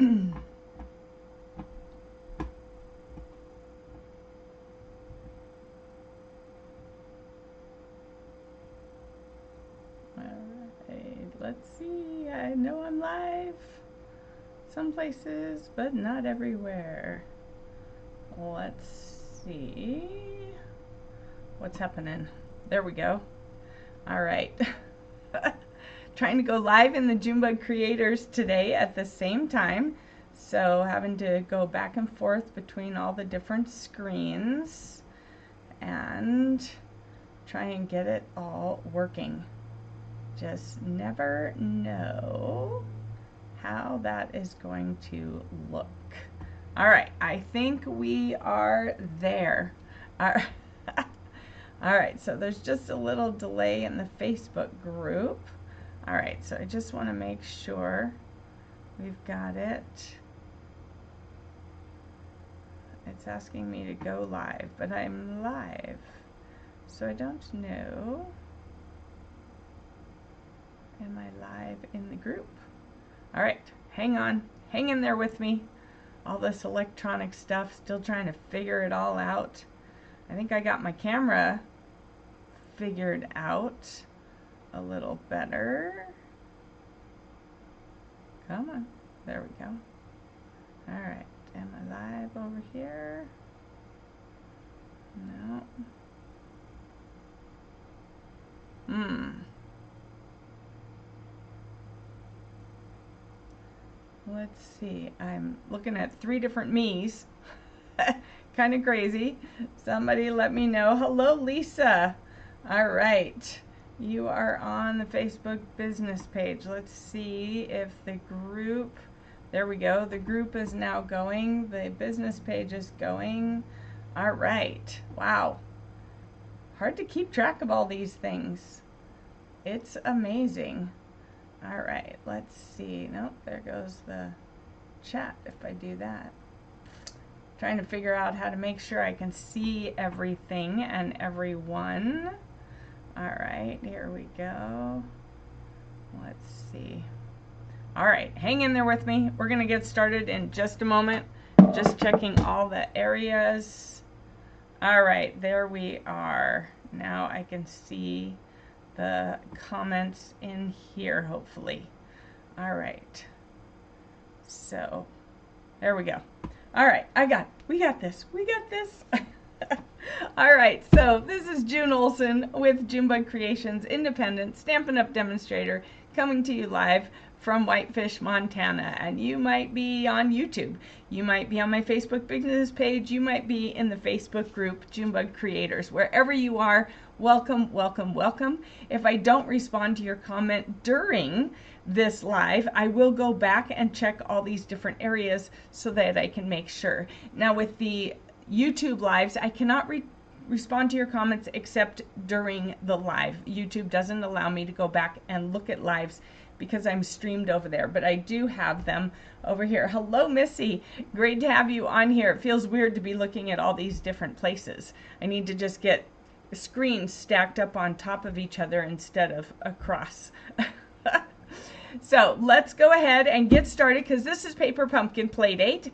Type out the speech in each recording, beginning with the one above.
Alright, let's see. I know I'm live some places, but not everywhere. Let's see what's happening. There we go. Alright. Trying to go live in the Junebug Creators today at the same time. So having to go back and forth between all the different screens and try and get it all working. Just never know how that is going to look. All right, I think we are there. All right, so there's just a little delay in the Facebook group. All right, so I just want to make sure we've got it. It's asking me to go live, but I'm live, so I don't know. Am I live in the group? All right, hang on, hang in there with me. All this electronic stuff, still trying to figure it all out. I think I got my camera figured out a little better. Come on, there we go. All right, am I live over here? No. Let's see, I'm looking at 3 different me's. Kind of crazy. Somebody let me know. Hello, Lisa. All right, you are on the Facebook business page. Let's see if the group, there we go, the group is now going, the business page is going. All right, wow, hard to keep track of all these things. It's amazing. All right, let's see. Nope, there goes the chat if I do that. Trying to figure out how to make sure I can see everything and everyone. All right, here we go. Let's see. All right, hang in there with me. We're gonna get started in just a moment. Just checking all the areas. All right, there we are. Now I can see the comments in here, hopefully. All right, so there we go. All right, we got this. All right, so this is June Olson with Junebug Creations, independent Stampin' Up! Demonstrator, coming to you live from Whitefish, Montana. And you might be on YouTube. You might be on my Facebook business page. You might be in the Facebook group, Junebug Creators. Wherever you are, welcome, welcome, welcome. If I don't respond to your comment during this live, I will go back and check all these different areas so that I can make sure. Now with the YouTube lives, I cannot respond to your comments except during the live. YouTube doesn't allow me to go back and look at lives because I'm streamed over there, but I do have them over here. Hello, Missy. Great to have you on here. It feels weird to be looking at all these different places. I need to just get screens stacked up on top of each other instead of across. So let's go ahead and get started because this is Paper Pumpkin Playdate.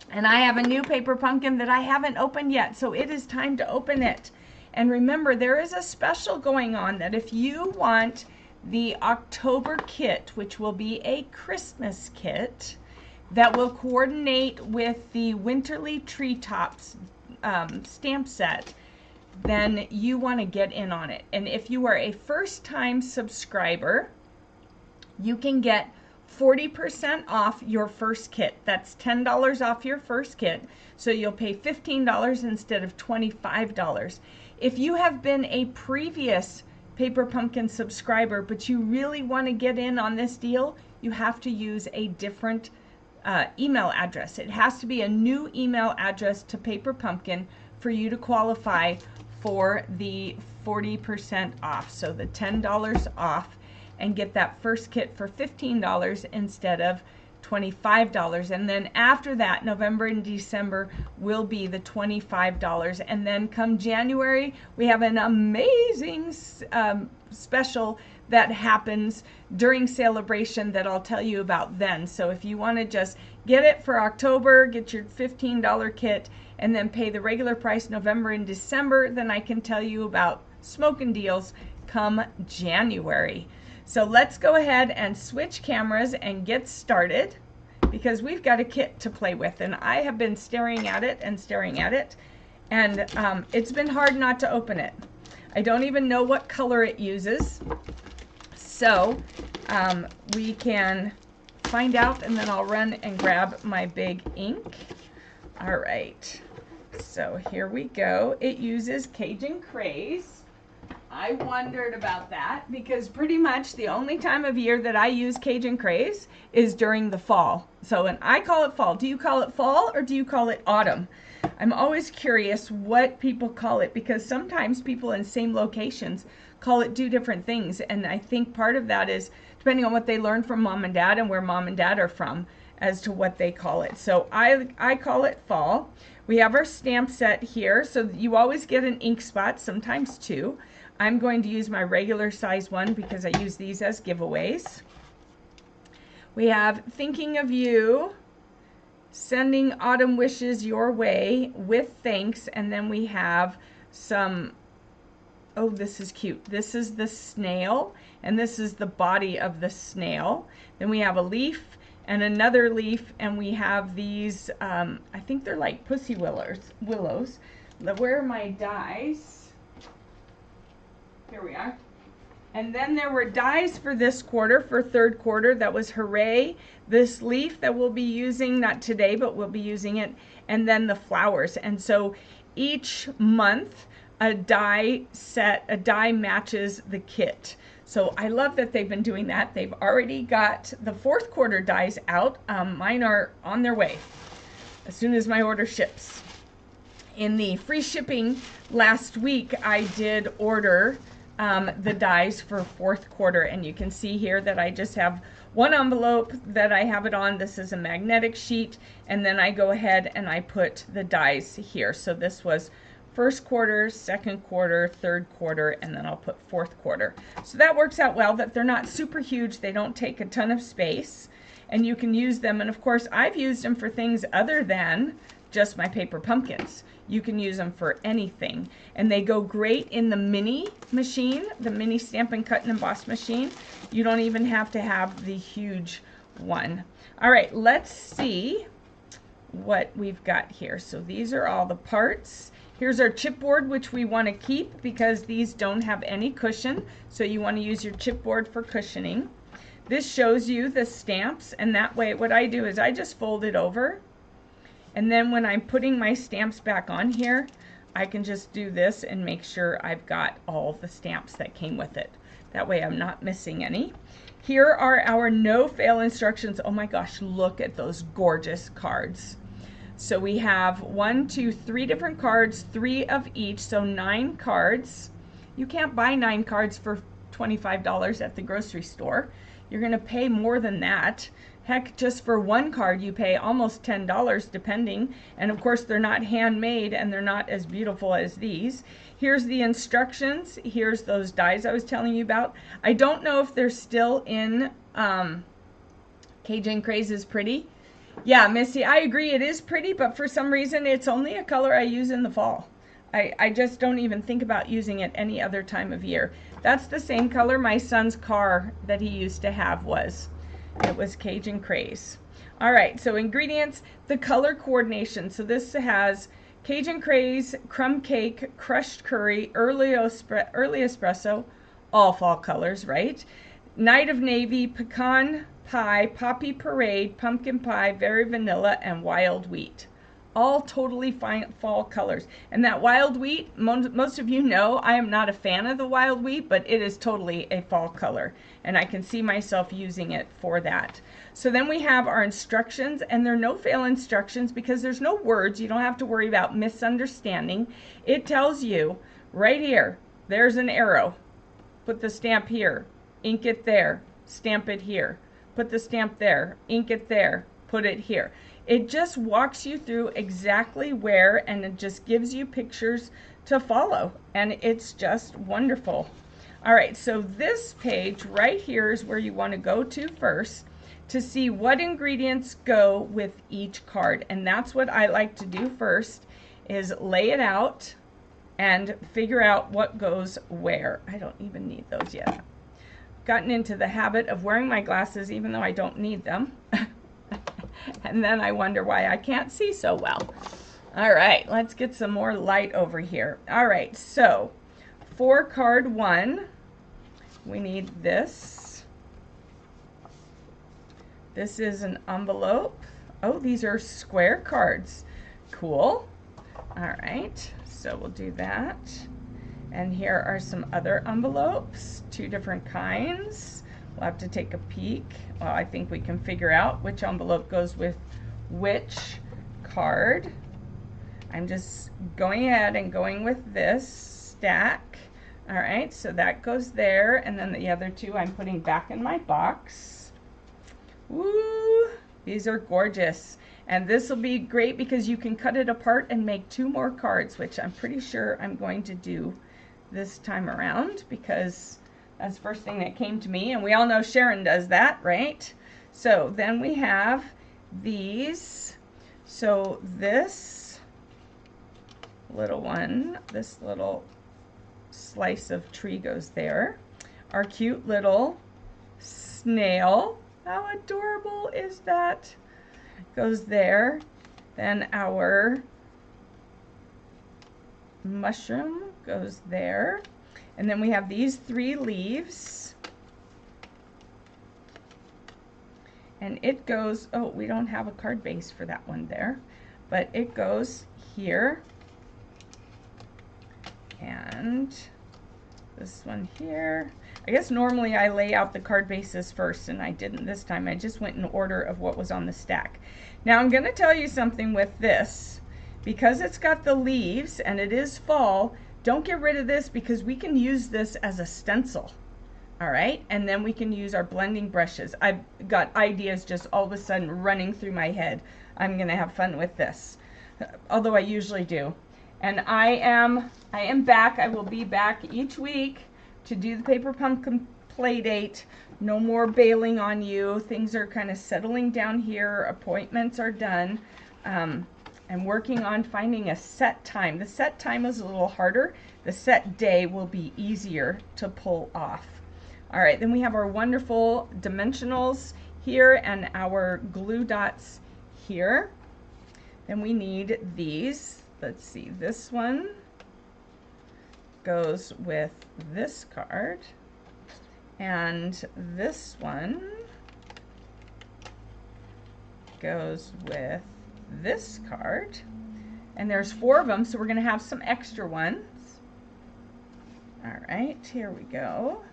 And I have a new paper pumpkin that I haven't opened yet, so it is time to open it. And remember, there is a special going on that if you want the October kit, which will be a Christmas kit that will coordinate with the Winterly Treetops stamp set, then you want to get in on it. And if you are a first-time subscriber, you can get 40% off your first kit. That's $10 off your first kit. So you'll pay $15 instead of $25. If you have been a previous Paper Pumpkin subscriber, but you really want to get in on this deal, you have to use a different email address. It has to be a new email address to Paper Pumpkin for you to qualify for the 40% off. So the $10 off, and get that first kit for $15 instead of $25. And then after that, November and December will be the $25. And then come January, we have an amazing special that happens during celebration that I'll tell you about then. So if you want to just get it for October, get your $15 kit, and then pay the regular price November and December, then I can tell you about smoking deals come January. So let's go ahead and switch cameras and get started, because we've got a kit to play with, and I have been staring at it and staring at it, and it's been hard not to open it. I don't even know what color it uses, so we can find out, and then I'll run and grab my big ink. All right, so here we go. It uses Cajun Craze. I wondered about that because pretty much the only time of year that I use Cajun Craze is during the fall. So, and I call it fall. Do you call it fall or do you call it autumn? I'm always curious what people call it, because sometimes people in same locations call it two different things. And I think part of that is depending on what they learn from mom and dad and where mom and dad are from as to what they call it. So I call it fall. We have our stamp set here. So you always get an ink spot, sometimes two. I'm going to use my regular size one because I use these as giveaways. We have Thinking of You, Sending Autumn Wishes Your Way with Thanks, and then we have some, oh, this is cute. This is the snail, and this is the body of the snail. Then we have a leaf and another leaf, and we have these, I think they're like pussy willows. Where are my dies? Here we are. And then there were dies for this quarter, for third quarter. That was Hooray, this leaf that we'll be using, not today, but we'll be using it, and then the flowers. And so each month a die matches the kit. So I love that they've been doing that. They've already got the fourth quarter dies out. Mine are on their way as soon as my order ships. In the free shipping last week, I did order the dies for fourth quarter, and you can see here that I just have one envelope that I have it on. This is a magnetic sheet, and then I go ahead and I put the dies here. So this was first quarter, second quarter, third quarter, and then I'll put fourth quarter. So that works out well, that they're not super huge. They don't take a ton of space, and you can use them. And of course, I've used them for things other than just my paper pumpkins. You can use them for anything, and they go great in the mini machine, the mini Stampin' Cut and Emboss machine. You don't even have to have the huge one. All right, let's see what we've got here. So these are all the parts. Here's our chipboard, which we want to keep because these don't have any cushion, so you want to use your chipboard for cushioning. This shows you the stamps, and that way what I do is I just fold it over, and then when I'm putting my stamps back on here, I can just do this and make sure I've got all the stamps that came with it. That way I'm not missing any. Here are our no-fail instructions. Oh my gosh, look at those gorgeous cards. So we have 1, 2, 3 different cards, 3 of each, so 9 cards. You can't buy 9 cards for $25 at the grocery store. You're gonna pay more than that. Heck, just for one card you pay almost $10 depending, and of course they're not handmade and they're not as beautiful as these. Here's the instructions. Here's those dies I was telling you about. I don't know if they're still in Cajun Craze is pretty. Yeah, Missy, I agree, it is pretty, but for some reason it's only a color I use in the fall. I just don't even think about using it any other time of year. That's the same color my son's car that he used to have was. It was Cajun Craze. All right, so ingredients, the color coordination. So this has Cajun Craze, crumb cake, crushed curry, early espresso, all fall colors, right? Night of Navy, pecan pie, poppy parade, pumpkin pie, very vanilla, and wild wheat. All totally fine fall colors. And that wild wheat, most of you know I am not a fan of the wild wheat, but it is totally a fall color, and I can see myself using it for that. So then we have our instructions, and they're no-fail instructions because there's no words. You don't have to worry about misunderstanding. It tells you right here, there's an arrow. Put the stamp here, ink it there, stamp it here. put the stamp there, ink it there, put it here. It just walks you through exactly where, and it just gives you pictures to follow, and it's just wonderful. All right, so this page right here is where you want to go to first to see what ingredients go with each card, and that's what I like to do first, is lay it out and figure out what goes where. I don't even need those yet. Gotten into the habit of wearing my glasses even though I don't need them. And then I wonder why I can't see so well. All right, let's get some more light over here. All right, so for card 1, we need this. This is an envelope. Oh, these are square cards. Cool. All right, so we'll do that. And here are some other envelopes, 2 different kinds. We'll have to take a peek. Well, I think we can figure out which envelope goes with which card. I'm just going ahead and going with this stack. All right, so that goes there, and then the other 2 I'm putting back in my box. Woo! These are gorgeous. And this will be great because you can cut it apart and make 2 more cards, which I'm pretty sure I'm going to do this time around because that's the first thing that came to me, and we all know Sharon does that, right? So then we have these. So this little one, this little slice of tree goes there. Our cute little snail, how adorable is that? Goes there. Then our mushroom goes there. And then we have these 3 leaves. And it goes, oh, we don't have a card base for that one there, but it goes here. And this one here. I guess normally I lay out the card bases first, and I didn't this time. I just went in order of what was on the stack. Now I'm going to tell you something with this. Because it's got the leaves and it is fall, don't get rid of this because we can use this as a stencil. All right, and then we can use our blending brushes. I've got ideas just all of a sudden running through my head. I'm going to have fun with this, although I usually do. And I am back. I will be back each week to do the Paper Pumpkin play date. No more bailing on you. Things are kind of settling down here. Appointments are done. I'm working on finding a set time. The set time is a little harder. The set day will be easier to pull off. All right, then we have our wonderful dimensionals here and our glue dots here. Then we need these. Let's see, this one goes with this card, and this one goes with this card, and there's 4 of them, so we're going to have some extra ones. All right, here we go.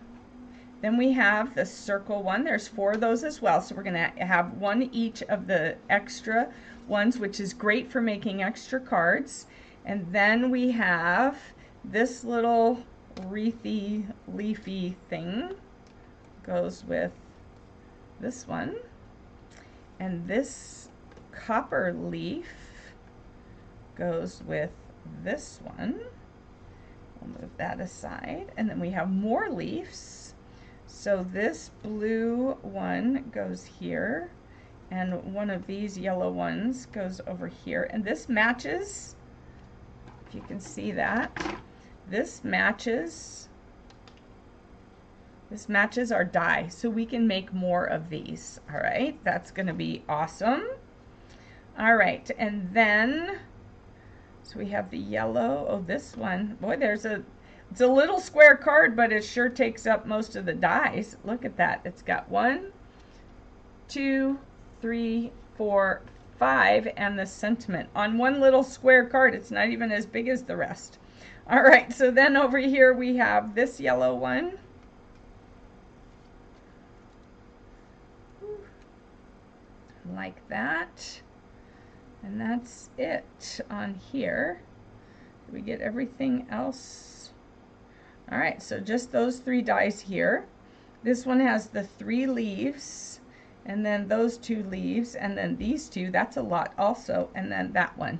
Then we have the circle one. There's 4 of those as well, so we're going to have 1 each of the extra ones, which is great for making extra cards. And then we have this little wreathy, leafy thing goes with this one, and this copper leaf goes with this one. We'll move that aside, and then we have more leaves. So this blue one goes here, and one of these yellow ones goes over here, and this matches, if you can see that, this matches our die, so we can make more of these. All right, that's going to be awesome. All right, and then so we have the yellow. Oh, this one, boy, it's a little square card, but it sure takes up most of the dies. Look at that. It's got 1, 2, 3, 4, 5, and the sentiment on one little square card. It's not even as big as the rest. All right, so then over here we have this yellow one. Like that. And that's it on here. Did we get everything else? All right, so just those 3 dies here. This one has the 3 leaves, and then those 2 leaves, and then these 2, that's a lot also, and then that one.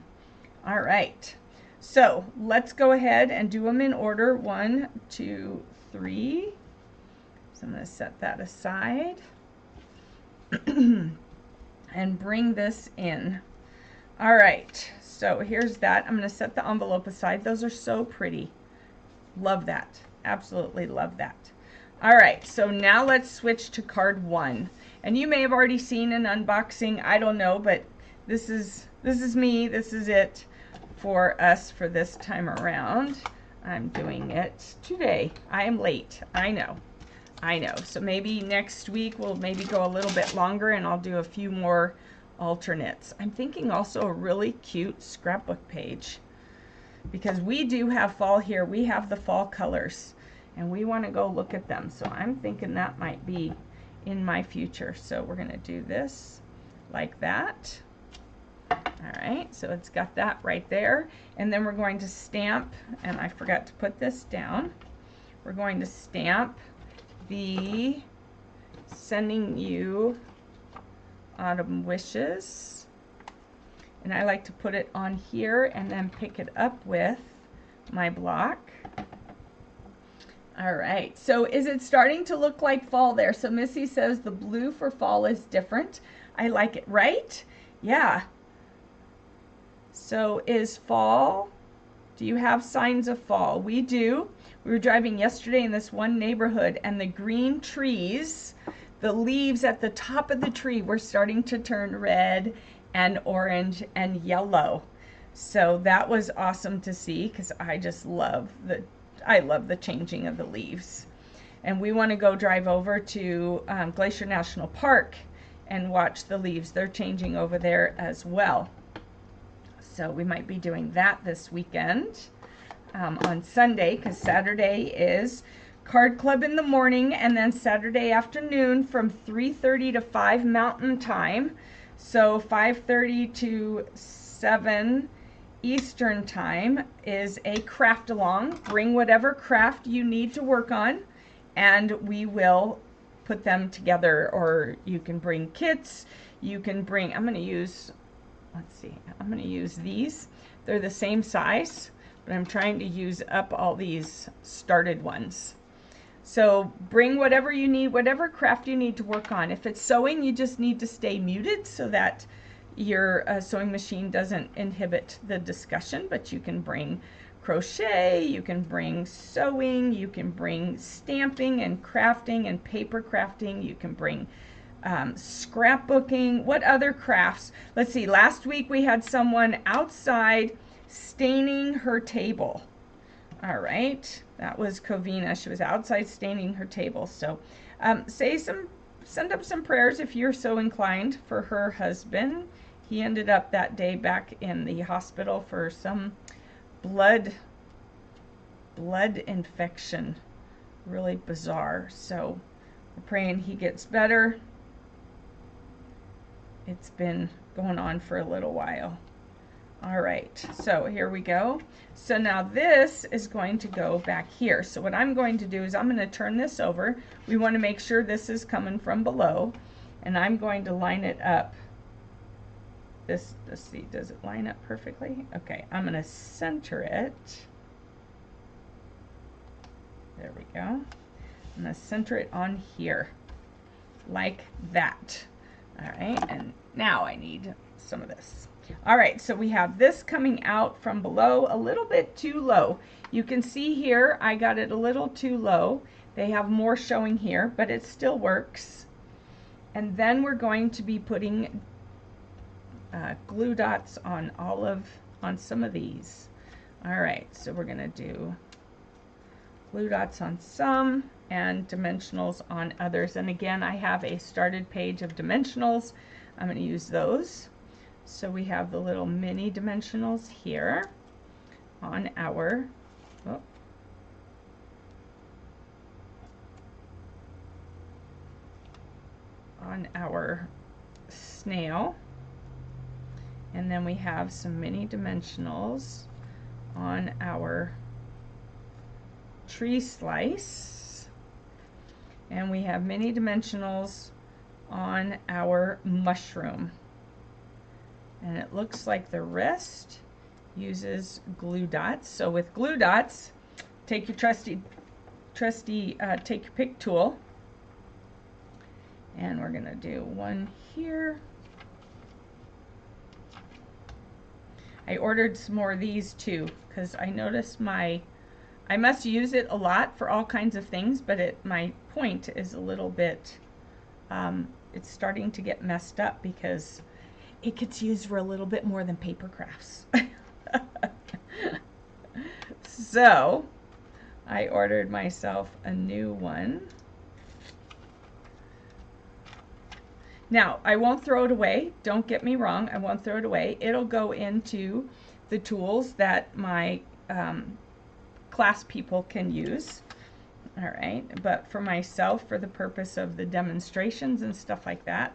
All right, so let's go ahead and do them in order. 1, 2, 3. So I'm going to set that aside and bring this in. All right, so here's that. I'm going to set the envelope aside. Those are so pretty. Love that. Absolutely love that. All right, so now let's switch to card 1. And you may have already seen an unboxing, I don't know, but this is me, this is it for us for this time around. I'm doing it today. I am late, I know. So maybe next week we'll maybe go a little bit longer and I'll do a few more alternates. I'm thinking also a really cute scrapbook page, because we do have fall here. We have the fall colors and we want to go look at them. So I'm thinking that might be in my future. So we're going to do this like that. All right, so it's got that right there. And then we're going to stamp, and I forgot to put this down. We're going to stamp the sending you autumn wishes. And I like to put it on here and then pick it up with my block. All right, so is it starting to look like fall there? So Missy says the blue for fall is different. I like it, right? Yeah. So is fall, do you have signs of fall? We do. We were driving yesterday in this one neighborhood and the green trees, the leaves at the top of the tree were starting to turn red and orange and yellow. So that was awesome to see, because I just love the changing of the leaves. And we want to go drive over to Glacier National Park and watch the leaves. They're changing over there as well. So we might be doing that this weekend on Sunday, because Saturday is Card Club in the morning, and then Saturday afternoon from 3:30 to 5 Mountain Time. So 5:30 to 7 Eastern Time is a craft along. Bring whatever craft you need to work on and we will put them together, or you can bring kits. You can bring, I'm going to use, let's see, I'm going to use these. They're the same size, but I'm trying to use up all these started ones. So bring whatever you need, whatever craft you need to work on. If it's sewing, you just need to stay muted so that your sewing machine doesn't inhibit the discussion, but you can bring crochet, you can bring sewing, you can bring stamping and crafting and paper crafting, you can bring scrapbooking. What other crafts? Let's see, last week we had someone outside staining her table. All right, that was Covina. She was outside staining her table. So send up some prayers if you're so inclined for her husband. He ended up that day back in the hospital for some blood infection. Really bizarre. So we're praying he gets better. It's been going on for a little while. All right, so here we go. So now this is going to go back here. So what I'm going to do is I'm going to turn this over. We want to make sure this is coming from below, and I'm going to line it up. This, let's see, does it line up perfectly? Okay, I'm going to center it. There we go. I'm going to center it on here, like that. All right, and now I need some of this. All right, so we have this coming out from below, a little bit too low. You can see here, I got it a little too low. They have more showing here, but it still works. And then we're going to be putting glue dots on on some of these. All right, so we're gonna do glue dots on some and dimensionals on others. And again, I have a started page of dimensionals. I'm gonna use those. So we have the little mini dimensionals here on our, snail. And then we have some mini dimensionals on our tree slice. And we have mini dimensionals on our mushroom. And it looks like the rest uses glue dots. So with glue dots, take your trusty take your pick tool, and we're gonna do one here. I ordered some more of these too because I noticed I must use it a lot for all kinds of things, but my point is a little bit, it's starting to get messed up because it gets used for a little bit more than paper crafts. So I ordered myself a new one. Now, I won't throw it away. Don't get me wrong. I won't throw it away. It'll go into the tools that my class people can use. All right. But for myself, for the purpose of the demonstrations and stuff like that,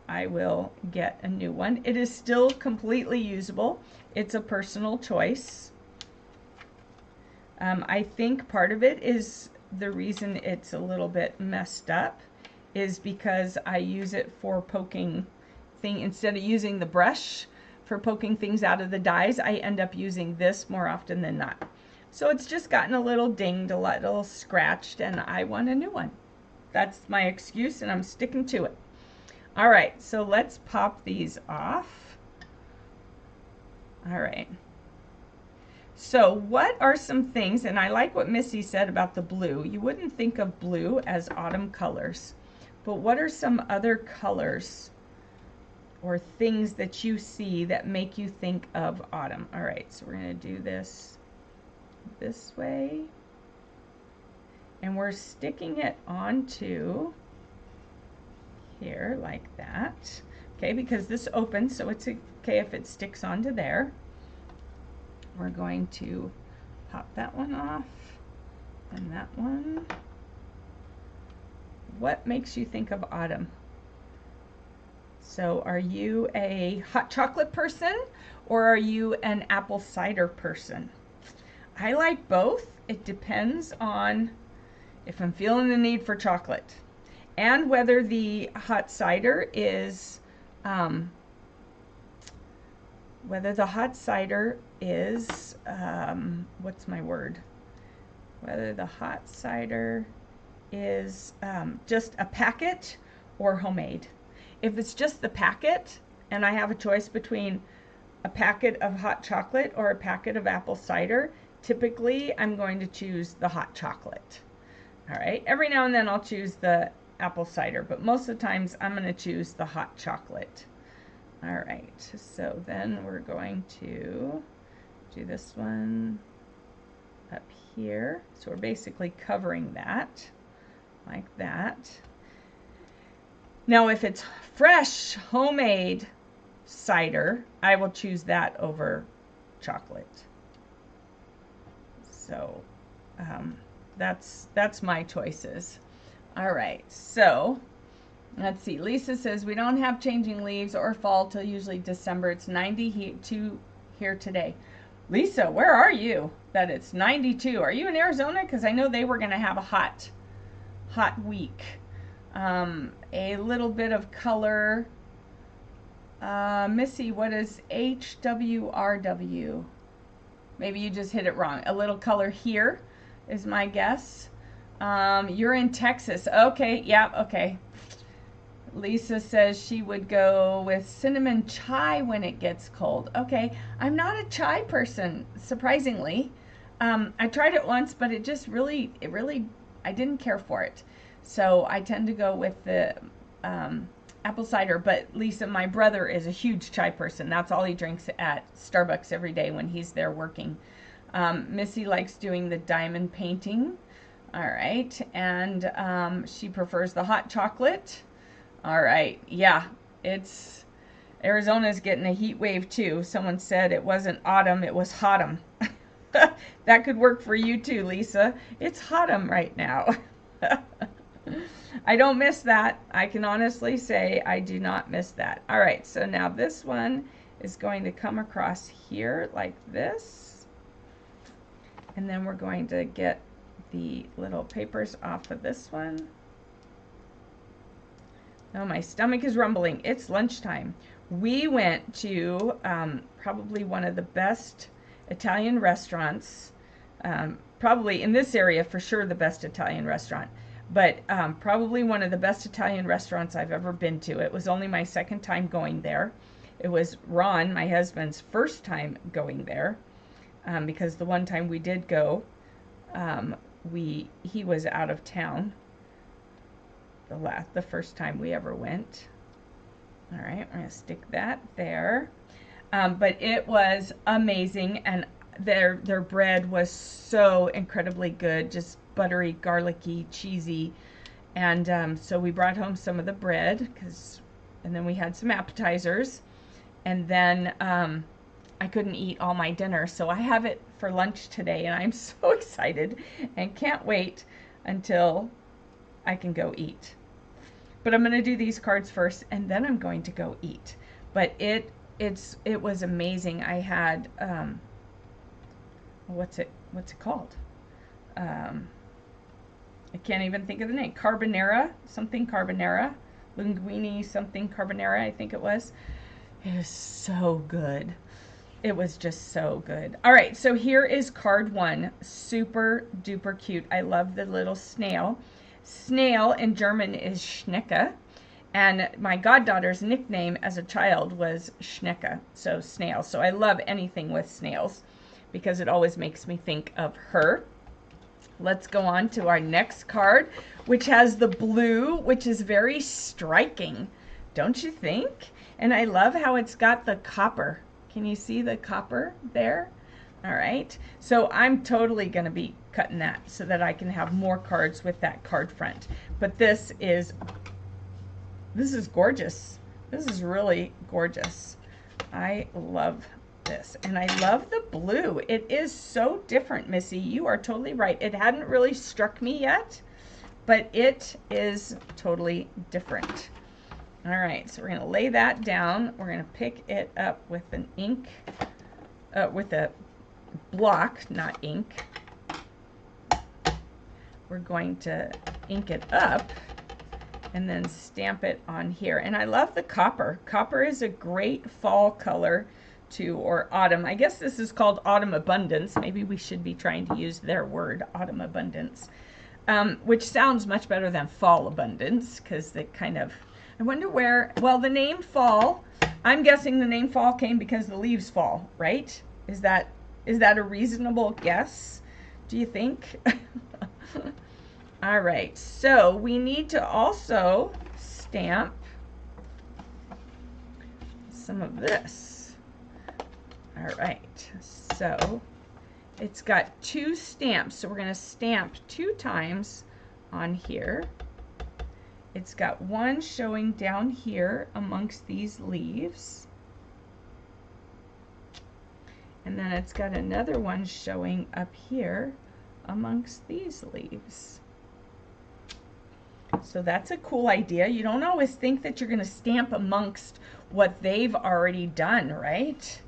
I will get a new one. It is still completely usable. It's a personal choice. I think part of it is the reason it's a little bit messed up is because I use it for poking instead of using the brush for poking things out of the dies, I end up using this more often than not. So it's just gotten a little dinged, a little scratched, and I want a new one. That's my excuse, and I'm sticking to it. All right, so let's pop these off. All right. So what are some things, and I like what Missy said about the blue. You wouldn't think of blue as autumn colors. But what are some other colors or things that you see that make you think of autumn? All right, so we're going to do this way. And we're sticking it onto here like that. Okay, because this opens, so it's okay if it sticks onto there. We're going to pop that one off and that one. What makes you think of autumn? So are you a hot chocolate person or are you an apple cider person? I like both. It depends on if I'm feeling the need for chocolate and whether the hot cider is, what's my word? Whether the hot cider is just a packet or homemade. If it's just the packet and I have a choice between a packet of hot chocolate or a packet of apple cider, typically I'm going to choose the hot chocolate. All right, every now and then I'll choose the apple cider, but most of the times I'm going to choose the hot chocolate. All right, so then we're going to do this one up here. So we're basically covering that like that. Now if it's fresh homemade cider, I will choose that over chocolate. So that's my choices. All right, so let's see. Lisa says we don't have changing leaves or fall till usually December. It's 92 here today. Lisa, where are you that it's 92? Are you in Arizona? Because I know they were going to have a hot week. A little bit of color. Missy, what is HWRW? Maybe you just hit it wrong. A little color here is my guess. You're in Texas. Okay, yeah, okay. Lisa says she would go with cinnamon chai when it gets cold. Okay, I'm not a chai person, surprisingly. I tried it once, but it really, I didn't care for it. So I tend to go with the apple cider. But Lisa, my brother is a huge chai person. That's all he drinks at Starbucks every day when he's there working. Missy likes doing the diamond painting. All right, and she prefers the hot chocolate. All right, yeah, Arizona's getting a heat wave too. Someone said it wasn't autumn, it was hotum. That could work for you too, Lisa. It's hotum right now. I don't miss that. I can honestly say I do not miss that. All right, so now this one is going to come across here like this. And then we're going to get the little papers off of this one. Oh, my stomach is rumbling. It's lunchtime. We went to probably one of the best Italian restaurants, probably in this area for sure the best Italian restaurant, but probably one of the best Italian restaurants I've ever been to. It was only my second time going there. It was Ron, my husband's first time going there, because the one time we did go, he was out of town. The first time we ever went. All right, we're gonna stick that there. But it was amazing, and their bread was so incredibly good, just buttery, garlicky, cheesy. And so we brought home some of the bread, and then we had some appetizers, and then I couldn't eat all my dinner, so I have it for lunch today, and I'm so excited and can't wait until I can go eat. But I'm going to do these cards first, and then I'm going to go eat. But it was amazing. I had what's it called? I can't even think of the name. Carbonara, something carbonara, linguine something carbonara, I think it was. It was so good. It was just so good. All right, so here is card 1. Super duper cute. I love the little snail. Snail in German is Schnecke, and my goddaughter's nickname as a child was Schnecke, so snail. So I love anything with snails because it always makes me think of her. Let's go on to our next card, which has the blue, which is very striking, don't you think? And I love how it's got the copper. Can you see the copper there? All right, so I'm totally going to be cutting that so that I can have more cards with that card front. But this is gorgeous. This is really gorgeous. I love this, and I love the blue. It is so different, Missy. You are totally right. It hadn't really struck me yet, but it is totally different. All right, so we're going to lay that down. We're going to pick it up with an ink, with a block, not ink. We're going to ink it up and then stamp it on here. And I love the copper. Copper is a great fall color too, or autumn. I guess this is called autumn abundance. Maybe we should be trying to use their word, autumn abundance, which sounds much better than fall abundance, because they kind of, I wonder where, well, the name fall, I'm guessing the name fall came because the leaves fall, right? Is that a reasonable guess, do you think? All right, so we need to also stamp some of this. All right, so it's got 2 stamps, so we're going to stamp 2 times on here. It's got one showing down here amongst these leaves. And then it's got another one showing up here amongst these leaves. So that's a cool idea. You don't always think that you're going to stamp amongst what they've already done, right?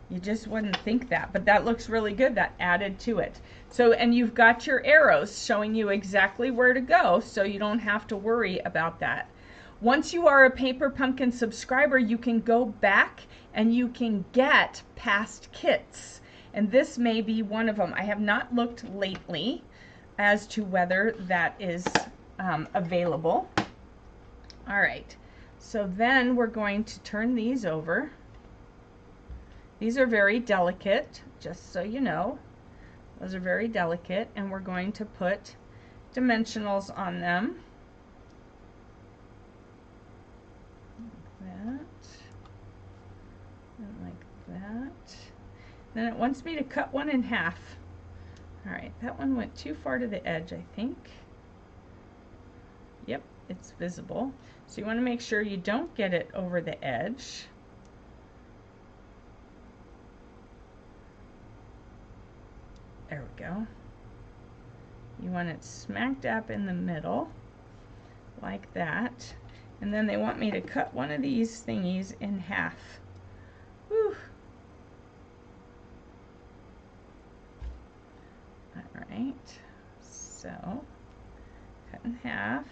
You just wouldn't think that, but that looks really good. That added to it. So, and you've got your arrows showing you exactly where to go, so you don't have to worry about that. Once you are a Paper Pumpkin subscriber, you can go back and you can get past kits. And this may be one of them. I have not looked lately as to whether that is available. All right, so then we're going to turn these over. These are very delicate, just so you know. Those are very delicate, and we're going to put dimensionals on them. Like that, and like that. Then it wants me to cut one in half. All right, that one went too far to the edge, I think. Yep, it's visible. So you want to make sure you don't get it over the edge. There we go. You want it smack dab in the middle, like that. And then they want me to cut one of these thingies in half. Whew. All right, so cut in half.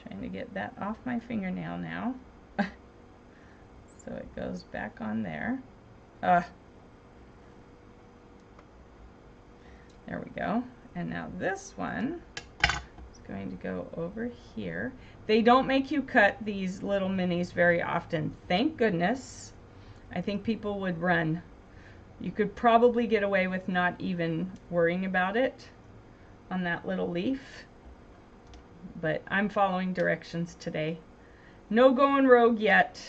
Trying to get that off my fingernail now. So it goes back on there. There we go. And now this one is going to go over here. They don't make you cut these little minis very often. Thank goodness. I think people would run. You could probably get away with not even worrying about it on that little leaf. But I'm following directions today. No going rogue yet.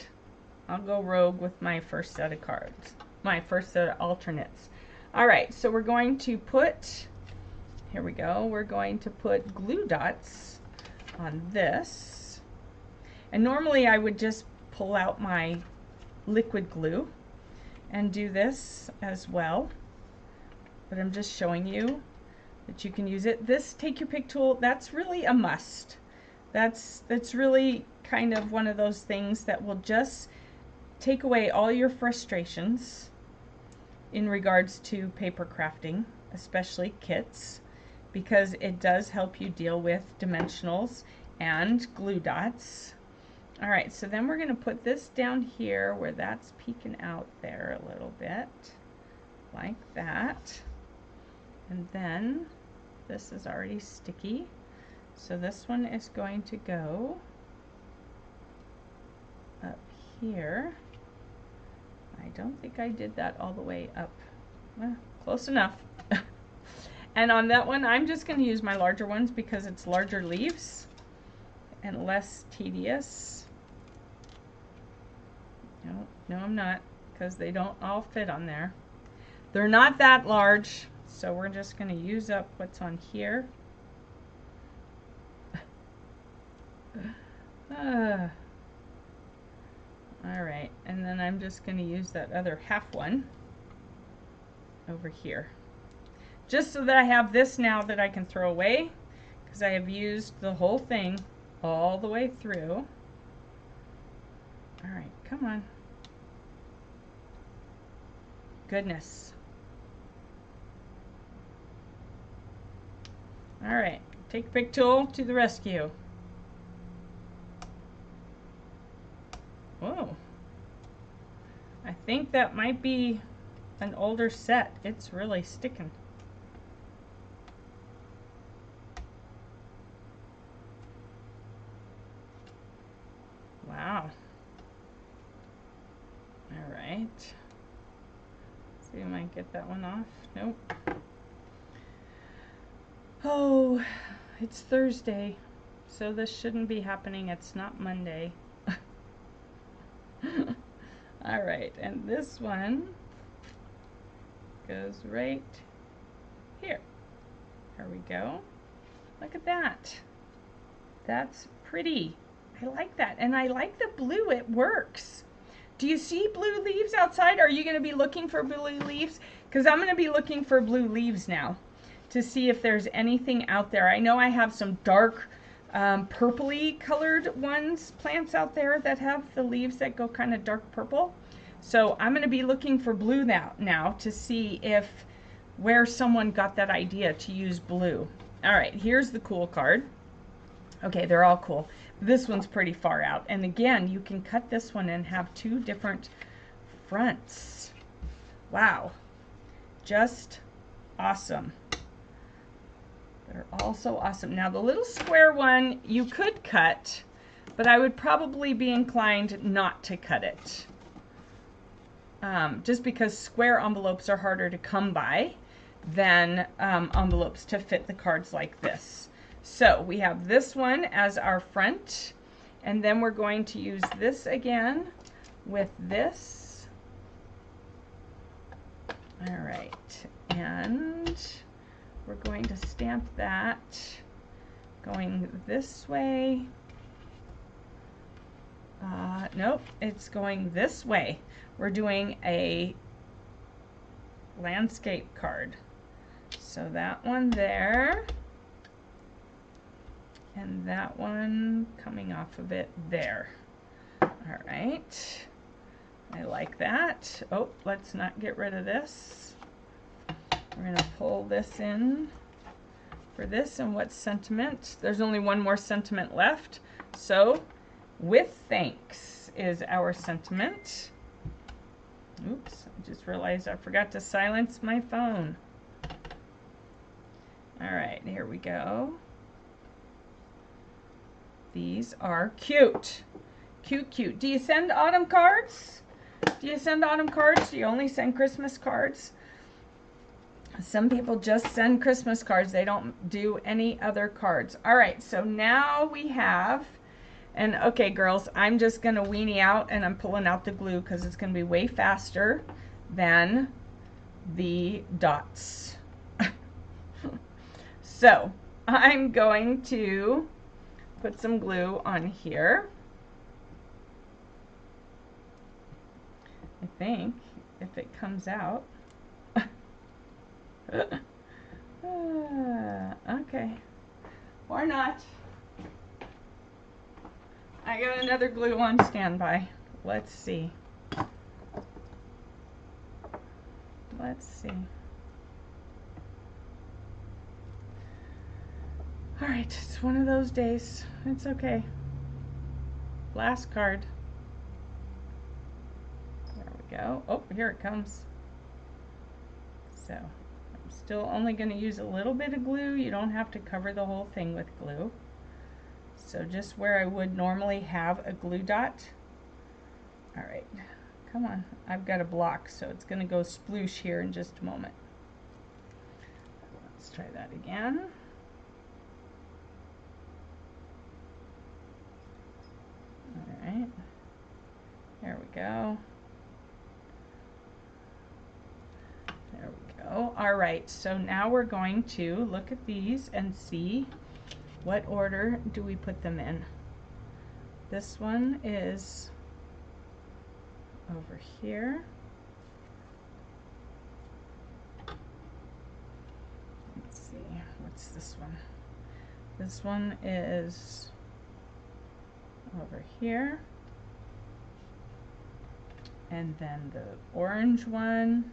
I'll go rogue with my first set of cards. My first set of alternates. Alright, so we're going to put, here we go, we're going to put glue dots on this. And normally I would just pull out my liquid glue and do this as well. But I'm just showing you that you can use it. This Take Your Pick tool, that's really a must. That's really kind of one of those things that will just take away all your frustrations in regards to paper crafting, especially kits, because it does help you deal with dimensionals and glue dots. Alright, so then we're going to put this down here where that's peeking out there a little bit, like that. And then this is already sticky, so this one is going to go up here. I don't think I did that all the way up. Well, close enough. And on that one, I'm just going to use my larger ones because it's larger leaves and less tedious. No, I'm not, because they don't all fit on there. They're not that large, so we're just going to use up what's on here. Alright, and then I'm just going to use that other half one over here. Just so that I have this now that I can throw away, because I have used the whole thing all the way through. Alright, come on. Goodness. Alright, Take Your Pick tool to the rescue. Whoa. I think that might be an older set. It's really sticking. Wow. Alright. See if I might get that one off. Nope. Oh, it's Thursday, so this shouldn't be happening. It's not Monday. Alright, and this one goes right here. There we go. Look at that. That's pretty. I like that. And I like the blue. It works. Do you see blue leaves outside? Are you going to be looking for blue leaves? Because I'm going to be looking for blue leaves now to see if there's anything out there. I know I have some dark purpley colored plants out there that have the leaves that go kind of dark purple. So I'm going to be looking for blue now to see if where someone got that idea to use blue. Alright, here's the cool card. Okay, they're all cool. This one's pretty far out. And again, you can cut this one and have two different fronts. Wow. Just awesome. They're all so awesome. Now the little square one you could cut, but I would probably be inclined not to cut it. Just because square envelopes are harder to come by than envelopes to fit the cards like this. So we have this one as our front, and then we're going to use this again with this. All right, and we're going to stamp that going this way. Nope, it's going this way. We're doing a landscape card. So that one there, and that one coming off of it there. All right, I like that. Oh, let's not get rid of this. We're going to pull this in for this, and what's sentiment? There's only one more sentiment left, So, with thanks is our sentiment. Oops, I just realized I forgot to silence my phone. All right, here we go. These are cute. Cute, cute. Do you send autumn cards? Do you send autumn cards? Do you only send Christmas cards? Some people just send Christmas cards. They don't do any other cards. All right, so now we have, and okay, girls, I'm just going to weenie out and I'm pulling out the glue because it's going to be way faster than the dots. So I'm going to put some glue on here. I think if it comes out. Okay, or not. I got another glue on standby. Let's see. Let's see. All right, it's one of those days. It's okay. Last card. There we go. Oh, here it comes. So I'm still only going to use a little bit of glue. You don't have to cover the whole thing with glue. So just where I would normally have a glue dot. All right, come on. I've got a block, so it's going to go sploosh here in just a moment. Let's try that again. All right, there we go. There we go. All right, so now we're going to look at these and see what order do we put them in. This one is over here. Let's see, what's this one? This one is over here. And then the orange one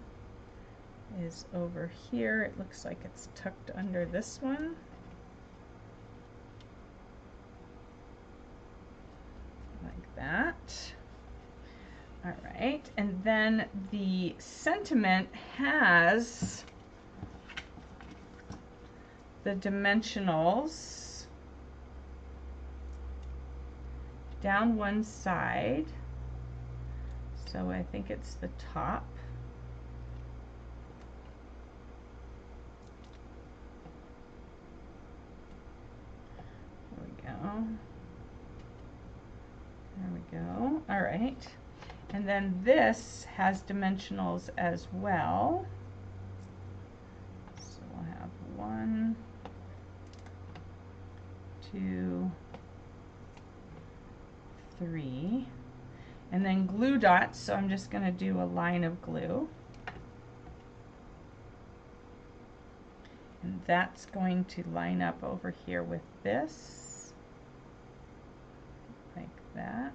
is over here. It looks like it's tucked under this one. Like that. All right, and then the sentiment has the dimensionals down one side. So I think it's the top. There we go. There we go. All right. And then this has dimensionals as well. So we'll have 1, 2, 3. And then glue dots, so I'm just going to do a line of glue. And that's going to line up over here with this, like that.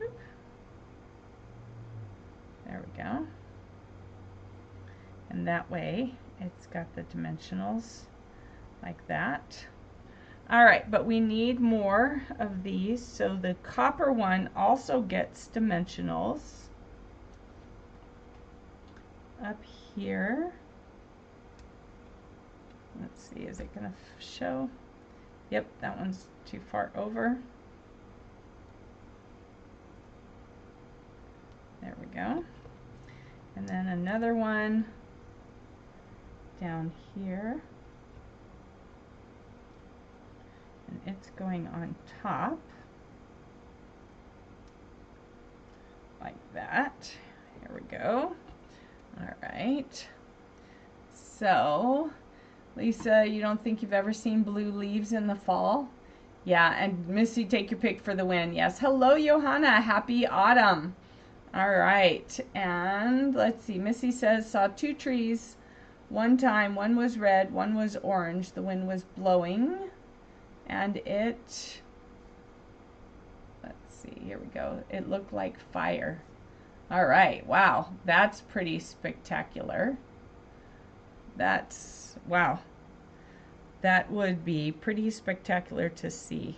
Oop. There we go. And that way it's got the dimensionals like that. All right, but we need more of these, so the copper one also gets dimensionals up here. Let's see, is it gonna show? Yep, that one's too far over. There we go. And then another one down here. And it's going on top. Like that. Here we go. All right. So, Lisa, you don't think you've ever seen blue leaves in the fall? Yeah, and Missy, take your pick for the win. Yes. Hello, Johanna. Happy autumn. All right. And let's see. Missy says, saw 2 trees one time. One was red, one was orange. The wind was blowing. And it, let's see, here we go. It looked like fire. All right. Wow. That's pretty spectacular. That's, wow. that would be pretty spectacular to see.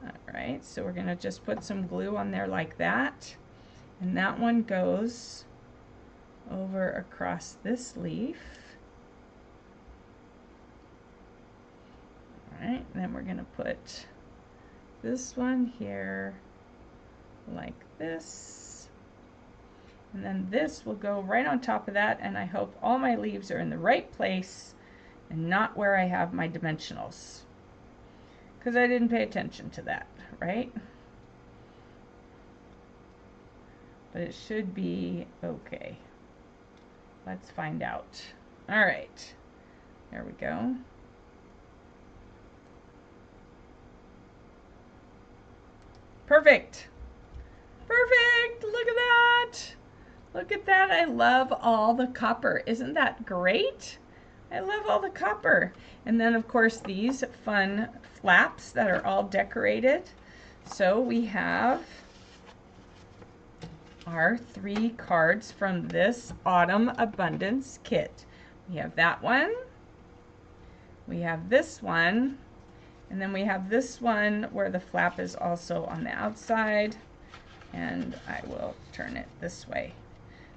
All right, so we're going to just put some glue on there like that. And that one goes over across this leaf. All right, and then we're going to put this one here like this. And then this will go right on top of that, and I hope all my leaves are in the right place and not where I have my dimensionals, because I didn't pay attention to that, right? But it should be okay. Let's find out. All right, there we go. Perfect. Perfect. Look at that. Look at that. I love all the copper. Isn't that great? I love all the copper. And then of course these fun flaps that are all decorated. So we have our 3 cards from this Autumn Abundance kit. We have that one. We have this one. And then we have this one where the flap is also on the outside. And I will turn it this way.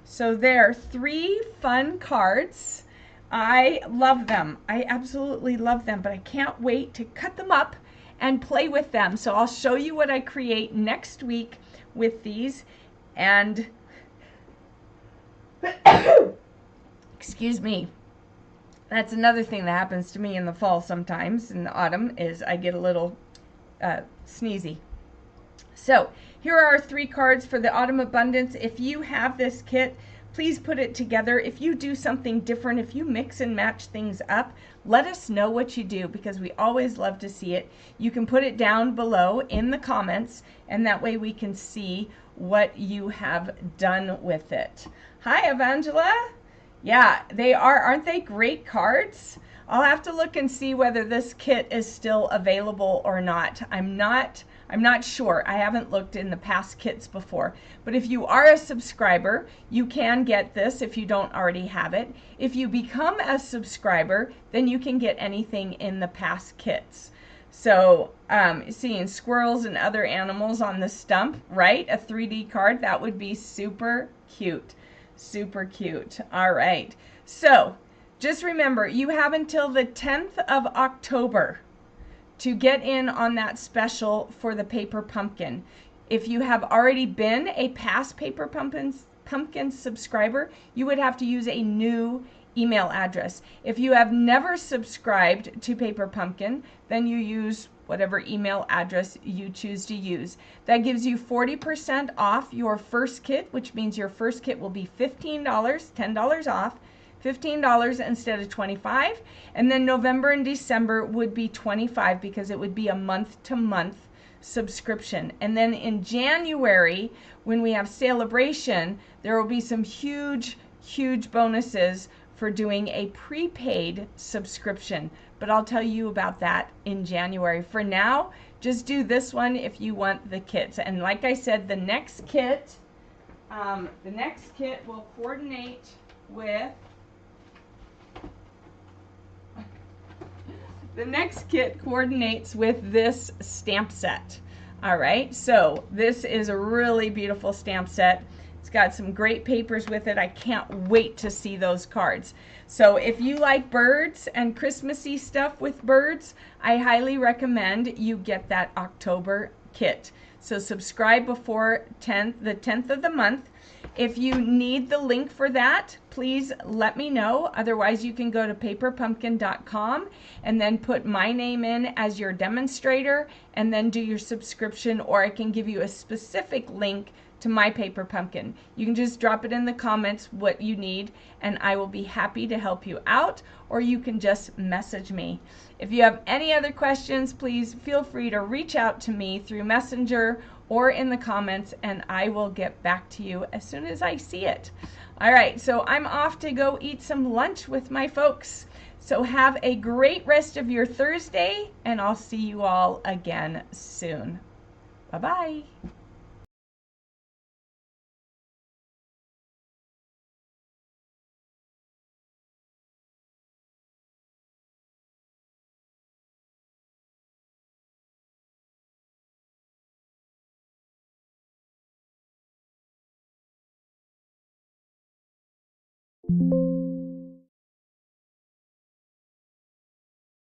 So there are 3 fun cards. I love them. I absolutely love them, but I can't wait to cut them up and play with them. So I'll show you what I create next week with these. And excuse me. That's another thing that happens to me in the fall sometimes, in the autumn, is I get a little sneezy. So here are our 3 cards for the Autumn Abundance. If you have this kit, please put it together. If you do something different, if you mix and match things up, let us know what you do, because we always love to see it. You can put it down below in the comments, and that way we can see what you have done with it. Hi, Evangela. Yeah, they are. Aren't they great cards? I'll have to look and see whether this kit is still available or not. I'm not sure. I haven't looked in the past kits before. But if you are a subscriber, you can get this if you don't already have it. If you become a subscriber, then you can get anything in the past kits. So seeing squirrels and other animals on the stump, right? A 3D card, that would be super cute. Super cute. All right. So just remember, you have until the 10th of October to get in on that special for the paper pumpkin. If you have already been a past paper pumpkin subscriber, you would have to use a new email address. If you have never subscribed to Paper Pumpkin, then you use whatever email address you choose to use. That gives you 40% off your first kit, which means your first kit will be $15, $10 off, $15 instead of $25. And then November and December would be $25, because it would be a month-to-month subscription. And then in January, when we have Celebration, there will be some huge bonuses for doing a prepaid subscription, but Will tell you about that in January. For now, just do this one if you want the kits. And like I said, the next kit will coordinate with this stamp set. All right, so this is a really beautiful stamp set. It's got some great papers with it. I can't wait to see those cards. So if you like birds and Christmassy stuff with birds, I highly recommend you get that October kit. So subscribe before the 10th of the month. If you need the link for that, please let me know. Otherwise, you can go to paperpumpkin.com and then put my name in as your demonstrator and then do your subscription, or I can give you a specific link to My Paper Pumpkin. You can just drop it in the comments what you need, and I will be happy to help you out, or you can just message me. If you have any other questions, please feel free to reach out to me through Messenger or in the comments, and I will get back to you as soon as I see it. All right, so I'm off to go eat some lunch with my folks. So have a great rest of your Thursday, and I'll see you all again soon. Bye-bye. you.